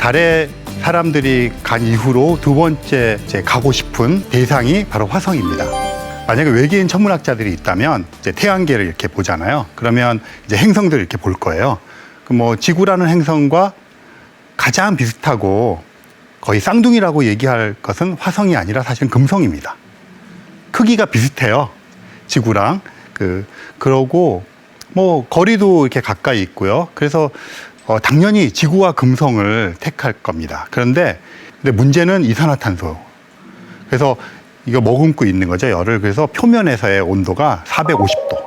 달에 사람들이 간 이후로 두 번째 이제 가고 싶은 대상이 바로 화성입니다. 만약에 외계인 천문학자들이 있다면 이제 태양계를 이렇게 보잖아요. 그러면 이제 행성들을 이렇게 볼 거예요. 뭐 지구라는 행성과 가장 비슷하고 거의 쌍둥이라고 얘기할 것은 화성이 아니라 사실은 금성입니다. 크기가 비슷해요. 지구랑 그러고 뭐 거리도 이렇게 가까이 있고요. 그래서 당연히 지구와 금성을 택할 겁니다. 근데 문제는 이산화탄소. 그래서 이거 머금고 있는 거죠, 열을. 그래서 표면에서의 온도가 450도.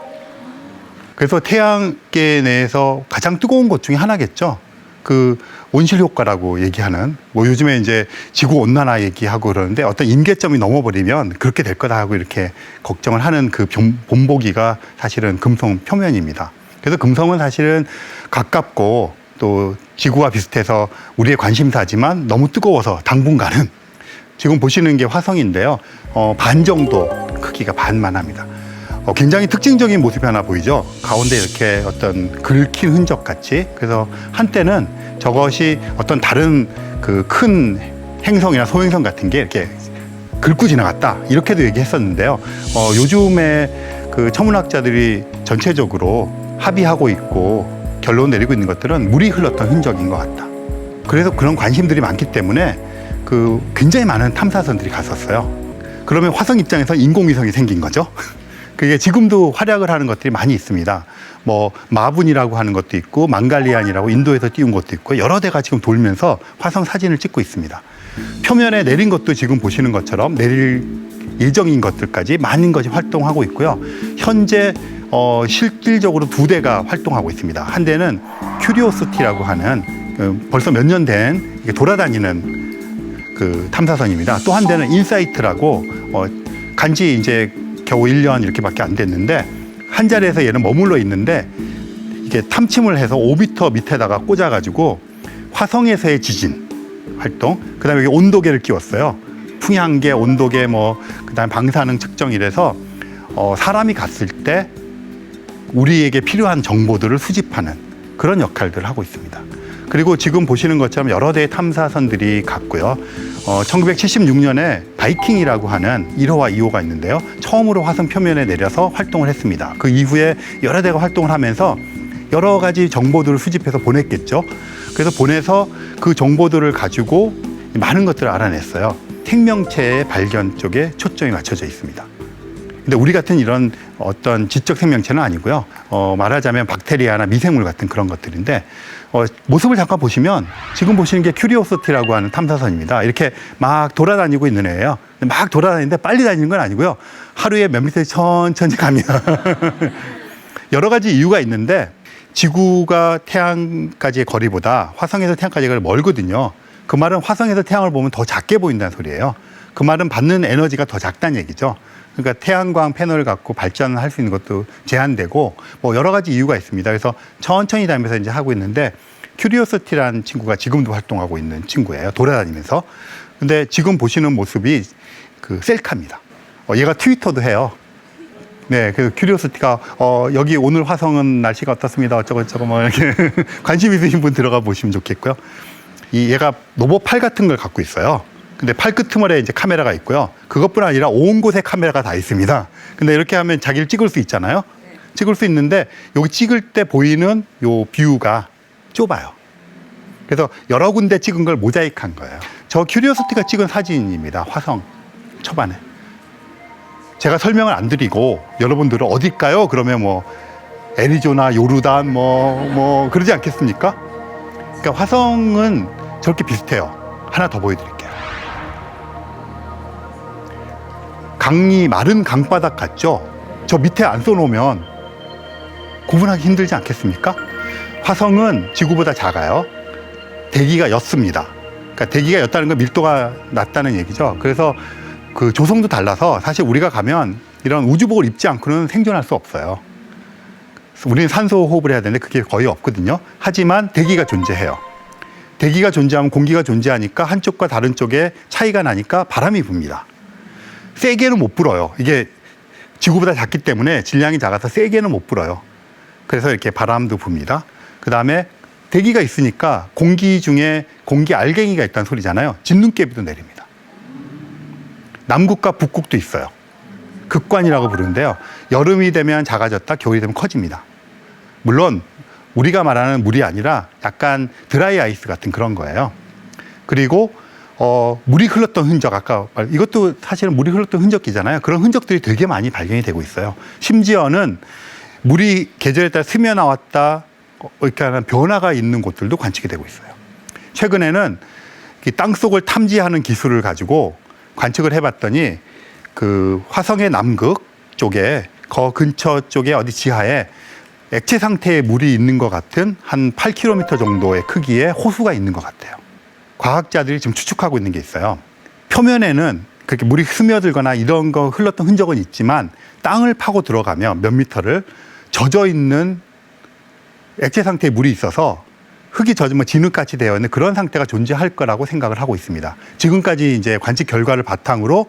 그래서 태양계 내에서 가장 뜨거운 것 중에 하나겠죠. 그 온실 효과라고 얘기하는, 뭐 요즘에 이제 지구 온난화 얘기하고 그러는데 어떤 임계점이 넘어버리면 그렇게 될 거다 하고 이렇게 걱정을 하는 그 본보기가 사실은 금성 표면입니다. 그래서 금성은 사실은 가깝고 또 지구와 비슷해서 우리의 관심사지만 너무 뜨거워서 당분간은, 지금 보시는 게 화성인데요. 반 정도 크기가 반만 합니다. 굉장히 특징적인 모습이 하나 보이죠. 가운데 이렇게 어떤 긁힌 흔적 같이. 그래서 한때는 저것이 어떤 다른 그 큰 행성이나 소행성 같은 게 이렇게 긁고 지나갔다, 이렇게도 얘기했었는데요. 요즘에 그 천문학자들이 전체적으로 합의하고 있고 결론 내리고 있는 것들은 물이 흘렀던 흔적인 것 같다. 그래서 그런 관심들이 많기 때문에 굉장히 많은 탐사선들이 갔었어요. 그러면 화성 입장에서 인공위성이 생긴 거죠. 그게 지금도 활약을 하는 것들이 많이 있습니다. 뭐 마분이라고 하는 것도 있고 망갈리안이라고 인도에서 띄운 것도 있고 여러 대가 지금 돌면서 화성 사진을 찍고 있습니다. 표면에 내린 것도 지금 보시는 것처럼 내릴 예정인 것들까지 많은 것이 활동하고 있고요. 현재 실질적으로 두 대가 활동하고 있습니다. 한 대는 큐리오시티라고 하는 벌써 몇 년 된 돌아다니는 그 탐사선입니다. 또 한 대는 인사이트라고 간지 이제 겨우 1년 이렇게밖에 안 됐는데 한 자리에서 얘는 머물러 있는데 이게 탐침을 해서 5m 밑에다가 꽂아가지고 화성에서의 지진 활동, 그다음에 여기 온도계를 끼웠어요. 풍향계, 온도계, 뭐 그다음 방사능 측정 이래서 사람이 갔을 때 우리에게 필요한 정보들을 수집하는 그런 역할들을 하고 있습니다. 그리고 지금 보시는 것처럼 여러 대의 탐사선들이 갔고요. 1976년에 바이킹이라고 하는 1호와 2호가 있는데요. 처음으로 화성 표면에 내려서 활동을 했습니다. 그 이후에 여러 대가 활동을 하면서 여러 가지 정보들을 수집해서 보냈겠죠. 그래서 보내서 그 정보들을 가지고 많은 것들을 알아냈어요. 생명체의 발견 쪽에 초점이 맞춰져 있습니다. 근데 우리 같은 이런 어떤 지적 생명체는 아니고요. 말하자면 박테리아나 미생물 같은 그런 것들인데 모습을 잠깐 보시면 지금 보시는 게 큐리오시티라고 하는 탐사선입니다. 이렇게 막 돌아다니고 있는 애예요. 막 돌아다니는데 빨리 다니는 건 아니고요. 하루에 몇 미터 천천히 갑니다. 여러 가지 이유가 있는데 지구가 태양까지의 거리보다 화성에서 태양까지가 멀거든요. 그 말은 화성에서 태양을 보면 더 작게 보인다는 소리예요. 그 말은 받는 에너지가 더 작다는 얘기죠. 그러니까 태양광 패널을 갖고 발전할 수 있는 것도 제한되고 뭐 여러 가지 이유가 있습니다. 그래서 천천히 다니면서 이제 하고 있는데 큐리오시티라는 친구가 지금도 활동하고 있는 친구예요. 돌아다니면서. 근데 지금 보시는 모습이 그 셀카입니다. 얘가 트위터도 해요. 네, 그 큐리오시티가 여기 오늘 화성은 날씨가 어떻습니다. 어쩌고저쩌고 뭐 이렇게 관심 있으신 분 들어가 보시면 좋겠고요. 얘가 로봇 팔 같은 걸 갖고 있어요. 근데 팔 끄트머리에 이제 카메라가 있고요. 그것뿐 아니라 온 곳에 카메라가 다 있습니다. 근데 이렇게 하면 자기를 찍을 수 있잖아요. 찍을 수 있는데 여기 찍을 때 보이는 요 뷰가 좁아요. 그래서 여러 군데 찍은 걸 모자이크한 거예요. 저 큐리오시티가 찍은 사진입니다. 화성 초반에. 제가 설명을 안 드리고 여러분들은 어딜까요? 그러면 뭐 애리조나, 요르단 뭐 그러지 않겠습니까? 그러니까 화성은 저렇게 비슷해요. 하나 더 보여드릴게요. 강이 마른 강바닥 같죠? 저 밑에 안 써놓으면 구분하기 힘들지 않겠습니까? 화성은 지구보다 작아요. 대기가 옅습니다. 그러니까 대기가 옅다는 건 밀도가 낮다는 얘기죠. 그래서 그 조성도 달라서 사실 우리가 가면 이런 우주복을 입지 않고는 생존할 수 없어요. 우리는 산소 호흡을 해야 되는데 그게 거의 없거든요. 하지만 대기가 존재해요. 대기가 존재하면 공기가 존재하니까 한쪽과 다른 쪽에 차이가 나니까 바람이 붑니다. 세게는 못 불어요. 이게 지구보다 작기 때문에 질량이 작아서 세게는 못 불어요. 그래서 이렇게 바람도 붑니다. 그 다음에 대기가 있으니까 공기 중에 공기 알갱이가 있다는 소리잖아요. 진눈깨비도 내립니다. 남극과 북극도 있어요. 극관이라고 부르는데요. 여름이 되면 작아졌다, 겨울이 되면 커집니다. 물론 우리가 말하는 물이 아니라 약간 드라이 아이스 같은 그런 거예요. 그리고 물이 흘렀던 흔적, 이것도 사실은 물이 흘렀던 흔적이잖아요. 그런 흔적들이 되게 많이 발견이 되고 있어요. 심지어는 물이 계절에 따라 스며 나왔다, 이렇게 하는 변화가 있는 곳들도 관측이 되고 있어요. 최근에는 땅 속을 탐지하는 기술을 가지고 관측을 해봤더니 그 화성의 남극 쪽에 그 근처 쪽에 어디 지하에 액체 상태의 물이 있는 것 같은 한 8km 정도의 크기의 호수가 있는 것 같아요. 과학자들이 지금 추측하고 있는 게 있어요. 표면에는 그렇게 물이 스며들거나 이런 거 흘렀던 흔적은 있지만 땅을 파고 들어가면 몇 미터를 젖어 있는 액체 상태의 물이 있어서 흙이 젖으면 진흙같이 되어 있는 그런 상태가 존재할 거라고 생각을 하고 있습니다. 지금까지 이제 관측 결과를 바탕으로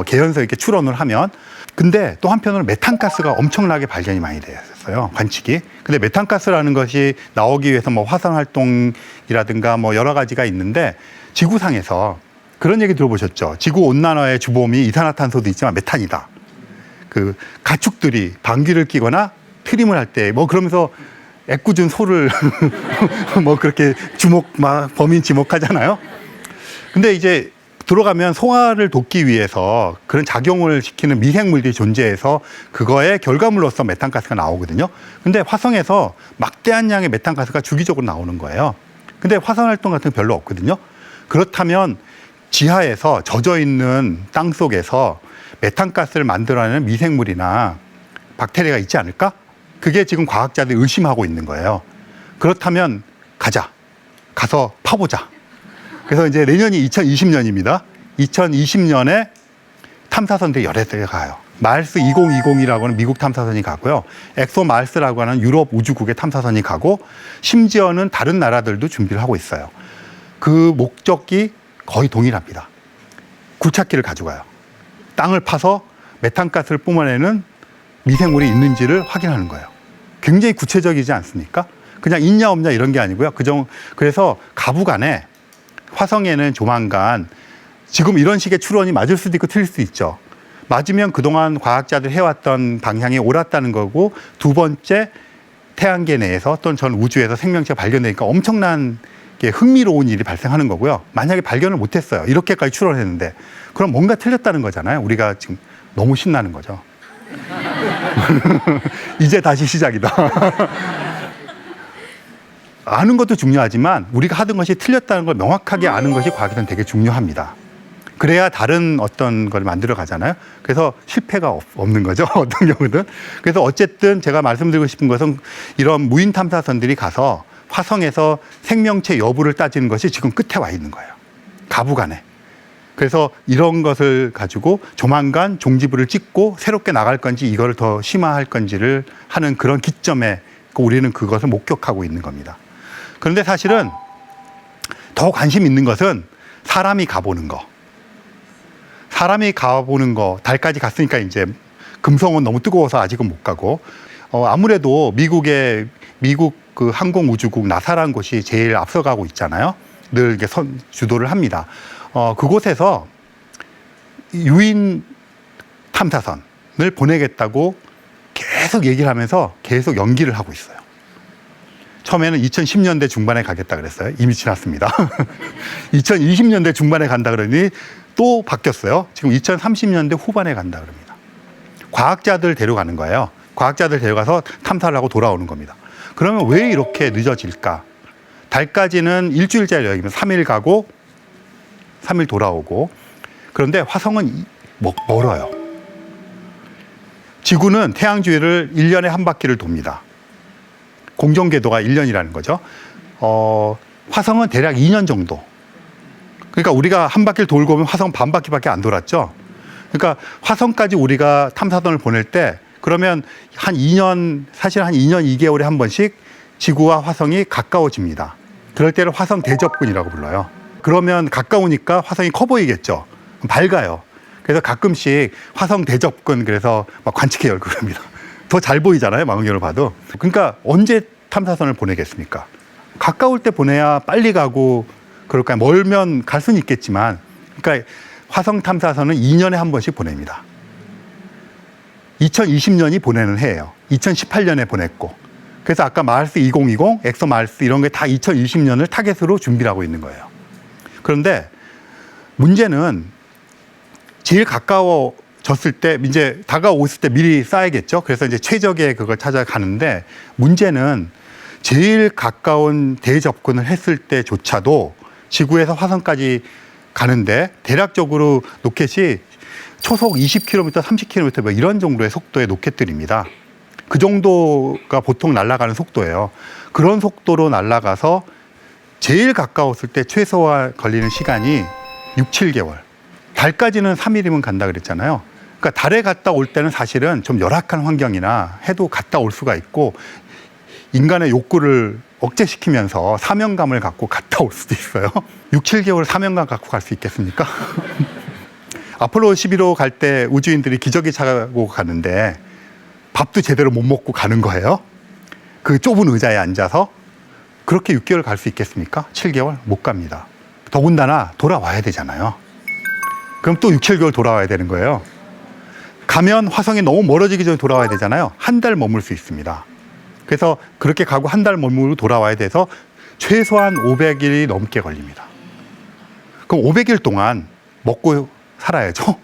개연성 있게 추론을 하면, 근데 또 한편으로 메탄가스가 엄청나게 발견이 많이 되었어요. 관측이. 근데 메탄가스라는 것이 나오기 위해서 뭐 화산 활동이라든가 뭐 여러 가지가 있는데, 지구상에서 그런 얘기 들어보셨죠? 지구 온난화의 주범이 이산화탄소도 있지만 메탄이다. 그 가축들이 방귀를 뀌거나 트림을 할 때 뭐 그러면서 애꿎은 소를 뭐 그렇게 범인 지목하잖아요. 근데 이제 들어가면 소화를 돕기 위해서 그런 작용을 시키는 미생물들이 존재해서 그거의 결과물로서 메탄가스가 나오거든요. 근데 화성에서 막대한 양의 메탄가스가 주기적으로 나오는 거예요. 근데 화산 활동 같은 거 별로 없거든요. 그렇다면 지하에서 젖어 있는 땅 속에서 메탄가스를 만들어내는 미생물이나 박테리아가 있지 않을까? 그게 지금 과학자들이 의심하고 있는 거예요. 그렇다면 가서 파보자. 그래서 이제 내년이 2020년입니다. 2020년에 탐사선들이 여러 대가 가요. 마르스 2020이라고 하는 미국 탐사선이 가고요. 엑소 마르스라고 하는 유럽 우주국의 탐사선이 가고, 심지어는 다른 나라들도 준비를 하고 있어요. 그 목적이 거의 동일합니다. 굴착기를 가져가요. 땅을 파서 메탄가스를 뿜어내는 미생물이 있는지를 확인하는 거예요. 굉장히 구체적이지 않습니까? 그냥 있냐 없냐 이런 게 아니고요. 그래서 가부간에 화성에는 조만간 지금 이런 식의 추론이 맞을 수도 있고 틀릴 수도 있죠. 맞으면 그동안 과학자들이 해왔던 방향이 옳았다는 거고, 두 번째 태양계 내에서 또는 전 우주에서 생명체가 발견되니까 엄청난 흥미로운 일이 발생하는 거고요. 만약에 발견을 못했어요. 이렇게까지 추론했는데 그럼 뭔가 틀렸다는 거잖아요. 우리가 지금 너무 신나는 거죠. 이제 다시 시작이다. 아는 것도 중요하지만 우리가 하던 것이 틀렸다는 걸 명확하게 아는 것이 과학에서는 되게 중요합니다. 그래야 다른 어떤 걸 만들어 가잖아요. 그래서 실패가 없는 거죠. 어떤 경우든. 그래서 어쨌든 제가 말씀드리고 싶은 것은 이런 무인 탐사선들이 가서 화성에서 생명체 여부를 따지는 것이 지금 끝에 와 있는 거예요. 가부간에. 그래서 이런 것을 가지고 조만간 종지부를 찍고 새롭게 나갈 건지 이거를 더 심화할 건지를 하는 그런 기점에 우리는 그것을 목격하고 있는 겁니다. 그런데 사실은 더 관심 있는 것은 사람이 가보는 거. 사람이 가보는 거, 달까지 갔으니까 이제 금성은 너무 뜨거워서 아직은 못 가고, 아무래도 미국 그 항공우주국 나사라는 곳이 제일 앞서가고 있잖아요. 늘 이게 주도를 합니다. 그곳에서 유인 탐사선을 보내겠다고 계속 얘기를 하면서 계속 연기를 하고 있어요. 처음에는 2010년대 중반에 가겠다 그랬어요. 이미 지났습니다. 2020년대 중반에 간다 그러니 또 바뀌었어요. 지금 2030년대 후반에 간다 그럽니다. 과학자들 데려가는 거예요. 과학자들 데려가서 탐사를 하고 돌아오는 겁니다. 그러면 왜 이렇게 늦어질까? 달까지는 일주일짜리 여행이면 3일 가고 3일 돌아오고, 그런데 화성은 멀어요. 지구는 태양 주위를 1년에 한 바퀴를 돕니다. 공정 궤도가 1년이라는 거죠. 화성은 대략 2년 정도. 그러니까 우리가 한 바퀴를 돌고 오면 화성 반 바퀴밖에 안 돌았죠. 그러니까 화성까지 우리가 탐사선을 보낼 때 그러면 한 2년, 사실 한 2년 2개월에 한 번씩 지구와 화성이 가까워집니다. 그럴 때를 화성 대접근이라고 불러요. 그러면 가까우니까 화성이 커 보이겠죠. 밝아요. 그래서 가끔씩 화성 대접근, 그래서 막 관측해요. 그럽니다. 더 잘 보이잖아요. 망원경으로 봐도. 그러니까 언제 탐사선을 보내겠습니까? 가까울 때 보내야 빨리 가고 그럴까요? 멀면 갈 수는 있겠지만, 그러니까 화성 탐사선은 2년에 한 번씩 보냅니다. 2020년이 보내는 해예요. 2018년에 보냈고. 그래서 아까 마르스 2020, 엑소 마르스 이런 게 다 2020년을 타겟으로 준비를 하고 있는 거예요. 그런데 문제는 제일 가까워졌을 때, 이제 다가오실 때 미리 쌓아야겠죠. 그래서 이제 최적의 그걸 찾아가는데, 문제는 제일 가까운 대접근을 했을 때조차도 지구에서 화성까지 가는데 대략적으로 로켓이 초속 20km, 30km 뭐 이런 정도의 속도의 로켓들입니다. 그 정도가 보통 날아가는 속도예요. 그런 속도로 날아가서 제일 가까웠을 때 최소화 걸리는 시간이 6, 7개월. 달까지는 3일이면 간다 그랬잖아요. 그러니까 달에 갔다 올 때는 사실은 좀 열악한 환경이나 해도 갔다 올 수가 있고 인간의 욕구를 억제시키면서 사명감을 갖고 갔다 올 수도 있어요. 6, 7개월 사명감 갖고 갈 수 있겠습니까? 아폴로 11호 갈 때 우주인들이 기저귀 차고 가는데 밥도 제대로 못 먹고 가는 거예요. 그 좁은 의자에 앉아서. 그렇게 6개월 갈 수 있겠습니까? 7개월? 못 갑니다. 더군다나 돌아와야 되잖아요. 그럼 또 6, 7개월 돌아와야 되는 거예요. 가면 화성이 너무 멀어지기 전에 돌아와야 되잖아요. 한 달 머물 수 있습니다. 그래서 그렇게 가고 한 달 머물고 돌아와야 돼서 최소한 500일이 넘게 걸립니다. 그럼 500일 동안 먹고 살아야죠.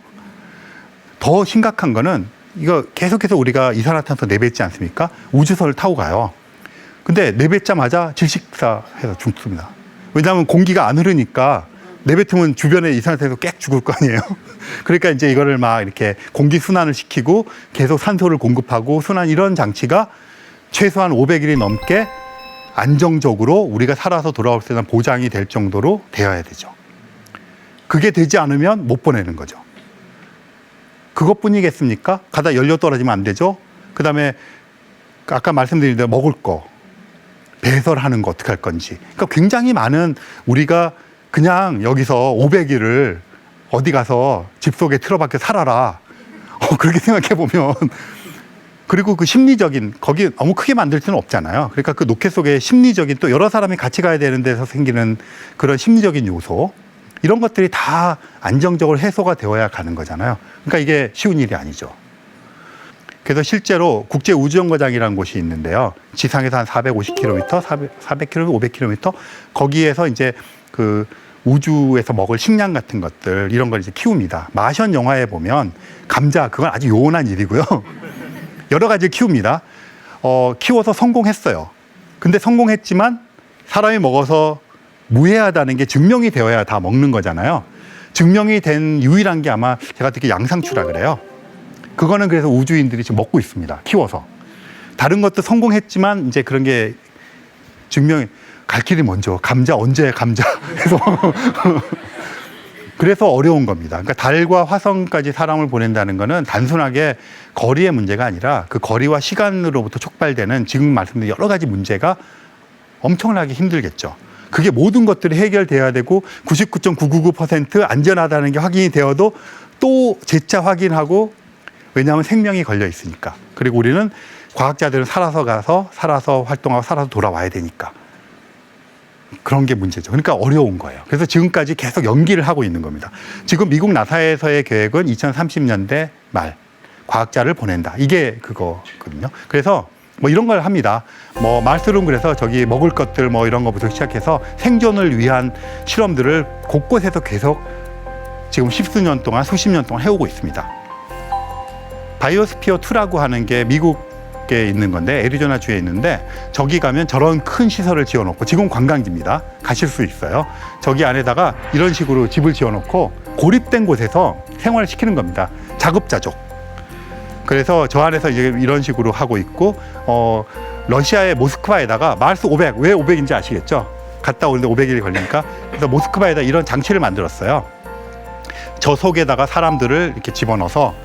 더 심각한 거는 이거 계속해서 우리가 이산화탄소 내뱉지 않습니까? 우주선을 타고 가요. 근데 내뱉자마자 질식사해서 죽습니다. 왜냐하면 공기가 안 흐르니까 내뱉으면 주변에 이산화탄소 꽥 죽을 거 아니에요. 그러니까 이제 이거를 막 이렇게 공기 순환을 시키고 계속 산소를 공급하고 순환 이런 장치가 최소한 500일이 넘게 안정적으로 우리가 살아서 돌아올 수 있는 보장이 될 정도로 되어야 되죠. 그게 되지 않으면 못 보내는 거죠. 그것뿐이겠습니까? 가다 연료 떨어지면 안 되죠. 그 다음에 아까 말씀드린 대로 먹을 거, 배설하는 거 어떻게 할 건지. 그러니까 굉장히 많은 우리가 그냥 여기서 500일을 어디 가서 집 속에 틀어박혀 살아라. 그렇게 생각해 보면 그리고 그 심리적인 거기 너무 크게 만들 수는 없잖아요. 그러니까 그 로켓 속에 심리적인 또 여러 사람이 같이 가야 되는 데서 생기는 그런 심리적인 요소 이런 것들이 다 안정적으로 해소가 되어야 가는 거잖아요. 그러니까 이게 쉬운 일이 아니죠. 그래서 실제로 국제우주정거장이라는 곳이 있는데요. 지상에서 한 450km, 400km, 500km 거기에서 이제 그 우주에서 먹을 식량 같은 것들 이런 걸 이제 키웁니다. 마션 영화에 보면 감자 그건 아주 요원한 일이고요. 여러 가지 키웁니다. 키워서 성공했어요. 근데 성공했지만 사람이 먹어서 무해하다는 게 증명이 되어야 다 먹는 거잖아요. 증명이 된 유일한 게 아마 제가 듣기 양상추라 그래요. 그거는 그래서 우주인들이 지금 먹고 있습니다. 키워서. 다른 것도 성공했지만 이제 그런 게 증명이 갈 길이 먼저 감자 언제 감자 해서 그래서 어려운 겁니다. 그러니까 달과 화성까지 사람을 보낸다는 거는 단순하게 거리의 문제가 아니라 그 거리와 시간으로부터 촉발되는 지금 말씀드린 여러 가지 문제가 엄청나게 힘들겠죠. 그게 모든 것들이 해결돼야 되고 99.999% 안전하다는 게 확인이 되어도 또 재차 확인하고 왜냐하면 생명이 걸려 있으니까. 그리고 우리는 과학자들은 살아서 가서 살아서 활동하고 살아서 돌아와야 되니까. 그런 게 문제죠. 그러니까 어려운 거예요. 그래서 지금까지 계속 연기를 하고 있는 겁니다. 지금 미국 나사에서의 계획은 2030년대 말 과학자를 보낸다. 이게 그거거든요. 그래서 뭐 이런 걸 합니다. 뭐 마르스는 그래서 저기 먹을 것들 뭐 이런 거부터 시작해서 생존을 위한 실험들을 곳곳에서 계속 지금 십수년 동안 수십 년 동안 해오고 있습니다. 바이오스피어 2라고 하는 게 미국에 있는 건데 애리조나주에 있는데 저기 가면 저런 큰 시설을 지어놓고 지금 관광지입니다. 가실 수 있어요. 저기 안에다가 이런 식으로 집을 지어놓고 고립된 곳에서 생활을 시키는 겁니다. 자급자족. 그래서 저 안에서 이제 이런 식으로 하고 있고 러시아의 모스크바에다가 마르스 500, 왜 500인지 아시겠죠? 갔다 오는데 500일이 걸리니까. 그래서 모스크바에다 이런 장치를 만들었어요. 저 속에다가 사람들을 이렇게 집어넣어서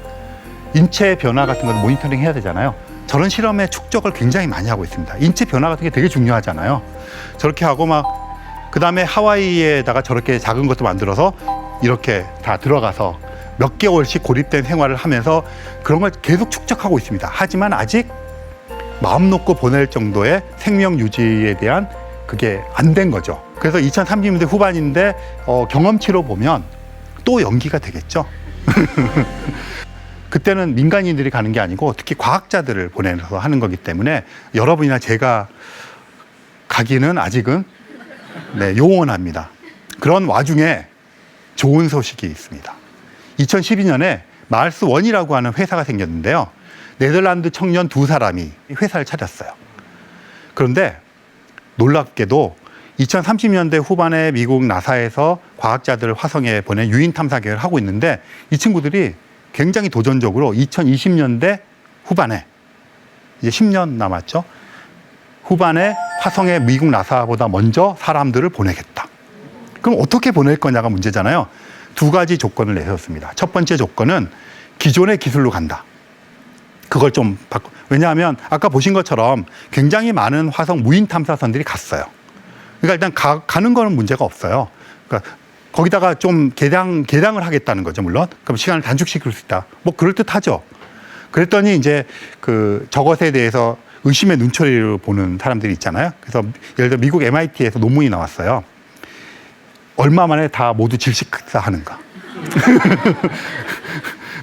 인체 변화 같은 걸 모니터링 해야 되잖아요. 저런 실험의 축적을 굉장히 많이 하고 있습니다. 인체 변화 같은 게 되게 중요하잖아요. 저렇게 하고 그 다음에 하와이에다가 저렇게 작은 것도 만들어서 이렇게 다 들어가서 몇 개월씩 고립된 생활을 하면서 그런 걸 계속 축적하고 있습니다. 하지만 아직 마음 놓고 보낼 정도의 생명 유지에 대한 그게 안 된 거죠. 그래서 2030년대 후반인데 경험치로 보면 또 연기가 되겠죠. 그때는 민간인들이 가는 게 아니고 특히 과학자들을 보내서 하는 거기 때문에 여러분이나 제가 가기는 아직은 요원합니다. 그런 와중에 좋은 소식이 있습니다. 2012년에 마르스 원이라고 하는 회사가 생겼는데요. 네덜란드 청년 2사람이 회사를 차렸어요. 그런데 놀랍게도 2030년대 후반에 미국 나사에서 과학자들을 화성에 보낸 유인 탐사 계획을 하고 있는데 이 친구들이 굉장히 도전적으로 2020년대 후반에 이제 10년 남았죠. 후반에 화성에 미국 나사보다 먼저 사람들을 보내겠다. 그럼 어떻게 보낼 거냐가 문제잖아요. 2가지 조건을 내세웠습니다. 첫 번째 조건은 기존의 기술로 간다. 그걸 좀 바꿔. 왜냐하면 아까 보신 것처럼 굉장히 많은 화성 무인 탐사선들이 갔어요. 그러니까 일단 가는 거는 문제가 없어요. 그러니까 거기다가 좀 개량을 하겠다는 거죠, 물론. 그럼 시간을 단축시킬 수 있다. 뭐 그럴듯하죠. 그랬더니 이제 저것에 대해서 의심의 눈초리를 보는 사람들이 있잖아요. 그래서 예를 들어 미국 MIT에서 논문이 나왔어요. 얼마 만에 다 모두 질식사하는가.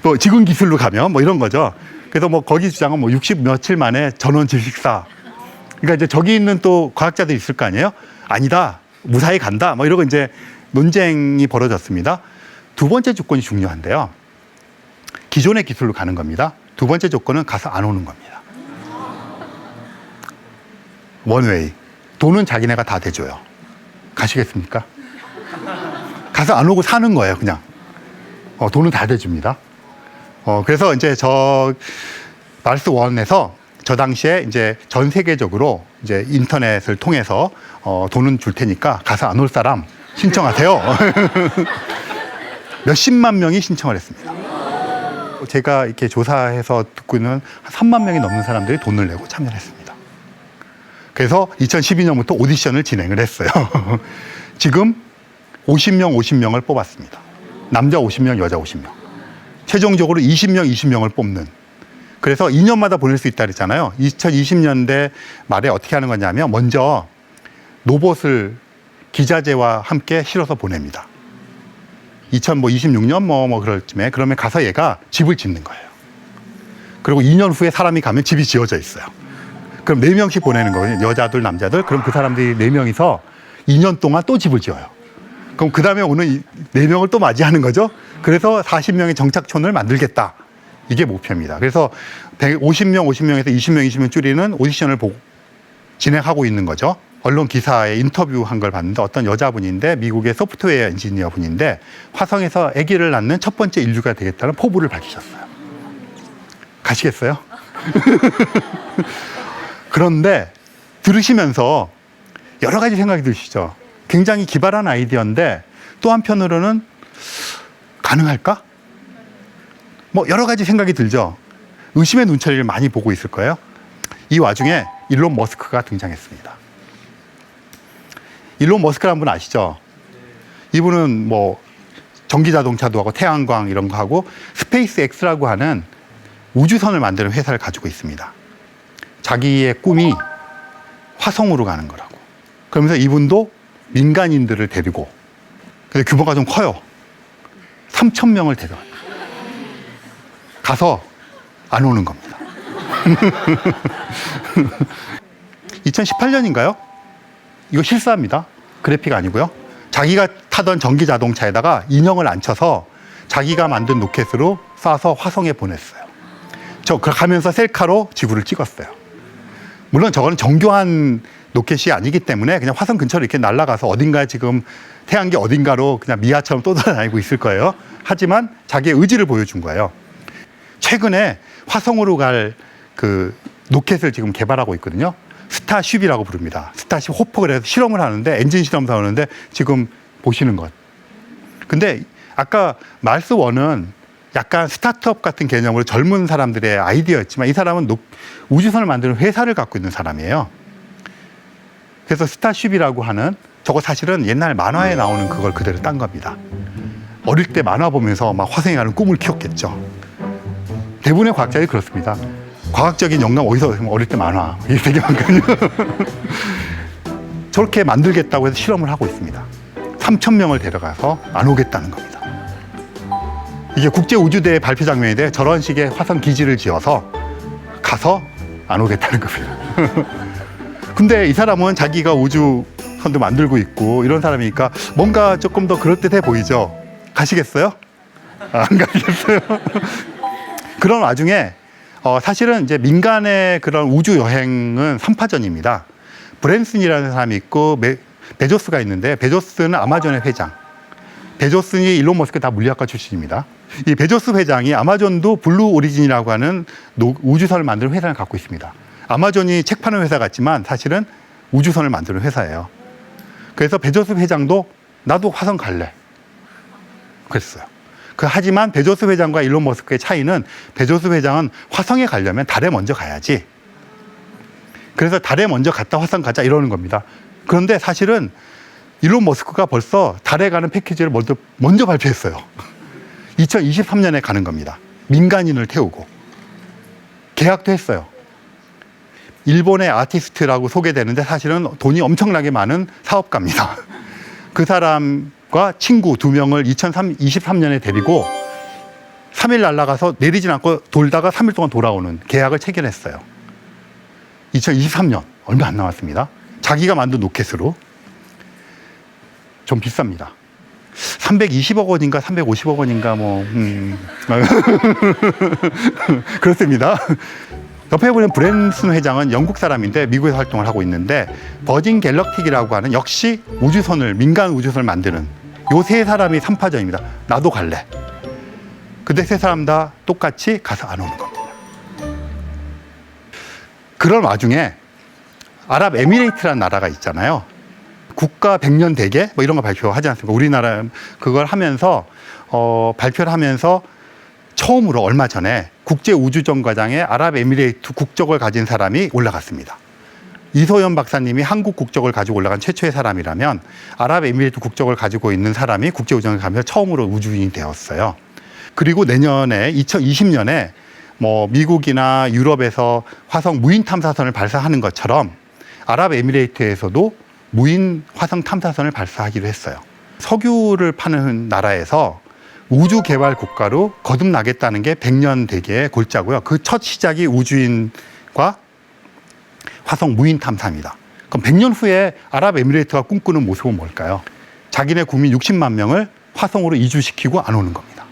뭐 지금 기술로 가면 뭐 이런 거죠. 그래서 뭐 거기 주장은 뭐 60 며칠 만에 전원 질식사. 그러니까 이제 저기 있는 또 과학자들이 있을 거 아니에요? 아니다. 무사히 간다. 뭐 이러고 이제 논쟁이 벌어졌습니다. 2번째 조건이 중요한데요. 기존의 기술로 가는 겁니다. 2번째 조건은 가서 안 오는 겁니다. 원웨이. 돈은 자기네가 다 대줘요. 가시겠습니까? 가서 안 오고 사는 거예요, 그냥. 돈은 다 대줍니다. 그래서 이제 마르스 원에서 저 당시에 이제 전 세계적으로 이제 인터넷을 통해서 돈은 줄 테니까 가서 안 올 사람 신청하세요. 몇십만 명이 신청을 했습니다. 제가 이렇게 조사해서 듣고는 한 3만 명이 넘는 사람들이 돈을 내고 참여를 했습니다. 그래서 2012년부터 오디션을 진행을 했어요. 지금 50명을 뽑았습니다. 남자 50명, 여자 50명. 최종적으로 20명을 뽑는. 그래서 2년마다 보낼 수 있다 그랬잖아요. 2020년대 말에 어떻게 하는 거냐면 먼저 로봇을 기자재와 함께 실어서 보냅니다. 2026년 뭐 그럴 쯤에 그러면 가서 얘가 집을 짓는 거예요. 그리고 2년 후에 사람이 가면 집이 지어져 있어요. 그럼 4명씩 보내는 거예요. 여자들, 남자들. 그럼 그 사람들이 4명이서 2년 동안 또 집을 지어요. 그럼 그 다음에 오는 4명을 또 맞이하는 거죠. 그래서 40명의 정착촌을 만들겠다. 이게 목표입니다. 그래서 50명에서 20명 줄이는 오디션을 진행하고 있는 거죠. 언론 기사에 인터뷰한 걸 봤는데 어떤 여자분인데 미국의 소프트웨어 엔지니어 분인데 화성에서 아기를 낳는 첫 번째 인류가 되겠다는 포부를 밝히셨어요. 가시겠어요? 그런데 들으시면서 여러 가지 생각이 드시죠. 굉장히 기발한 아이디어인데 또 한편으로는 가능할까? 뭐 여러 가지 생각이 들죠. 의심의 눈초리를 많이 보고 있을 거예요. 이 와중에 일론 머스크가 등장했습니다. 일론 머스크라는 분 아시죠? 이분은 뭐 전기 자동차도 하고 태양광 이런 거 하고 스페이스 X라고 하는 우주선을 만드는 회사를 가지고 있습니다. 자기의 꿈이 화성으로 가는 거라고. 그러면서 이분도 민간인들을 데리고, 근데 규모가 좀 커요. 3,000명을 데려와요. 가서 안 오는 겁니다. 2018년인가요? 이거 실사입니다. 그래픽 아니고요. 자기가 타던 전기 자동차에다가 인형을 앉혀서 자기가 만든 로켓으로 쏴서 화성에 보냈어요. 저 가면서 셀카로 지구를 찍었어요. 물론 저거는 정교한 로켓이 아니기 때문에 그냥 화성 근처로 이렇게 날아가서 어딘가 지금 태양계 어딘가로 그냥 미아처럼 떠돌아다니고 있을 거예요. 하지만 자기의 의지를 보여준 거예요. 최근에 화성으로 갈 그 로켓을 지금 개발하고 있거든요. 스타쉽이라고 부릅니다. 스타쉽 호프 그래서 실험을 하는데 엔진 실험을 하는데 지금 보시는 것. 근데 아까 마르스 원은 약간 스타트업 같은 개념으로 젊은 사람들의 아이디어였지만 이 사람은 우주선을 만드는 회사를 갖고 있는 사람이에요. 그래서 스타쉽이라고 하는 저거 사실은 옛날 만화에 나오는 그걸 그대로 딴 겁니다. 어릴 때 만화 보면서 막 화성에 가는 꿈을 키웠겠죠. 대부분의 과학자들이 그렇습니다. 과학적인 영감 어디서 어릴 때 만화 이게 되게 많거든요. 저렇게 만들겠다고 해서 실험을 하고 있습니다. 3,000명을 데려가서 안 오겠다는 겁니다. 이게 국제우주대회 발표 장면인데 저런 식의 화성 기지를 지어서 가서 안 오겠다는 겁니다. 근데 이 사람은 자기가 우주선도 만들고 있고 이런 사람이니까 뭔가 조금 더 그럴듯해 보이죠? 가시겠어요? 안 가시겠어요? 그런 와중에 사실은 이제 민간의 그런 우주 여행은 3파전입니다. 브랜슨이라는 사람이 있고 베조스가 있는데 베조스는 아마존의 회장. 베조스니 일론 머스크 다 물리학과 출신입니다. 이 베조스 회장이 아마존도 블루 오리진이라고 하는 우주선을 만드는 회사를 갖고 있습니다. 아마존이 책 파는 회사 같지만 사실은 우주선을 만드는 회사예요. 그래서 베조스 회장도 나도 화성 갈래 그랬어요. 하지만 베조스 회장과 일론 머스크의 차이는 베조스 회장은 화성에 가려면 달에 먼저 가야지. 그래서 달에 먼저 갔다 화성 가자 이러는 겁니다. 그런데 사실은 일론 머스크가 벌써 달에 가는 패키지를 먼저 발표했어요. 2023년에 가는 겁니다. 민간인을 태우고. 계약도 했어요. 일본의 아티스트라고 소개되는데 사실은 돈이 엄청나게 많은 사업가입니다. 그 사람과 친구 2명을 2023년에 데리고 3일 날아가서 내리진 않고 돌다가 3일 동안 돌아오는 계약을 체결했어요. 2023년 얼마 안 남았습니다. 자기가 만든 로켓으로. 좀 비쌉니다. 320억 원인가 350억 원인가 그렇습니다. 옆에 보면 브랜슨 회장은 영국 사람인데 미국에서 활동을 하고 있는데 버진 갤럭틱이라고 하는 역시 우주선을 민간 우주선을 만드는 요 세 사람이 3파전입니다. 나도 갈래. 근데 세 사람 다 똑같이 가서 안 오는 겁니다. 그런 와중에 아랍에미레이트라는 나라가 있잖아요. 국가 100년 대계 뭐 이런 거 발표하지 않습니까? 우리나라 그걸 하면서 발표를 하면서 처음으로 얼마 전에 국제우주정거장에 아랍에미레이트 국적을 가진 사람이 올라갔습니다. 이소연 박사님이 한국 국적을 가지고 올라간 최초의 사람이라면 아랍에미레이트 국적을 가지고 있는 사람이 국제우주정거장에 가면서 처음으로 우주인이 되었어요. 그리고 내년에 2020년에 뭐 미국이나 유럽에서 화성 무인 탐사선을 발사하는 것처럼 아랍에미레이트에서도 무인 화성 탐사선을 발사하기로 했어요. 석유를 파는 나라에서 우주 개발 국가로 거듭나겠다는 게 100년 대계의 골자고요. 그 첫 시작이 우주인과 화성 무인 탐사입니다. 그럼 100년 후에 아랍에미레이트가 꿈꾸는 모습은 뭘까요? 자기네 국민 60만 명을 화성으로 이주시키고 안 오는 겁니다.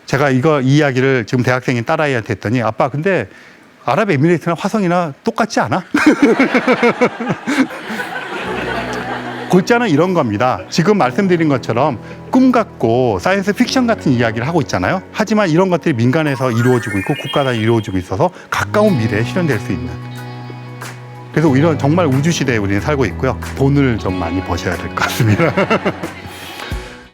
제가 이 이야기를 지금 대학생인 딸아이한테 했더니 아빠 근데 아랍에미레이트나 화성이나 똑같지 않아? 골자는 이런 겁니다. 지금 말씀드린 것처럼 꿈 같고 사이언스 픽션 같은 이야기를 하고 있잖아요. 하지만 이런 것들이 민간에서 이루어지고 있고 국가 단위로 이루어지고 있어서 가까운 미래에 실현될 수 있는. 그래서 이런 정말 우주 시대에 우리는 살고 있고요. 돈을 좀 많이 버셔야 될 것 같습니다.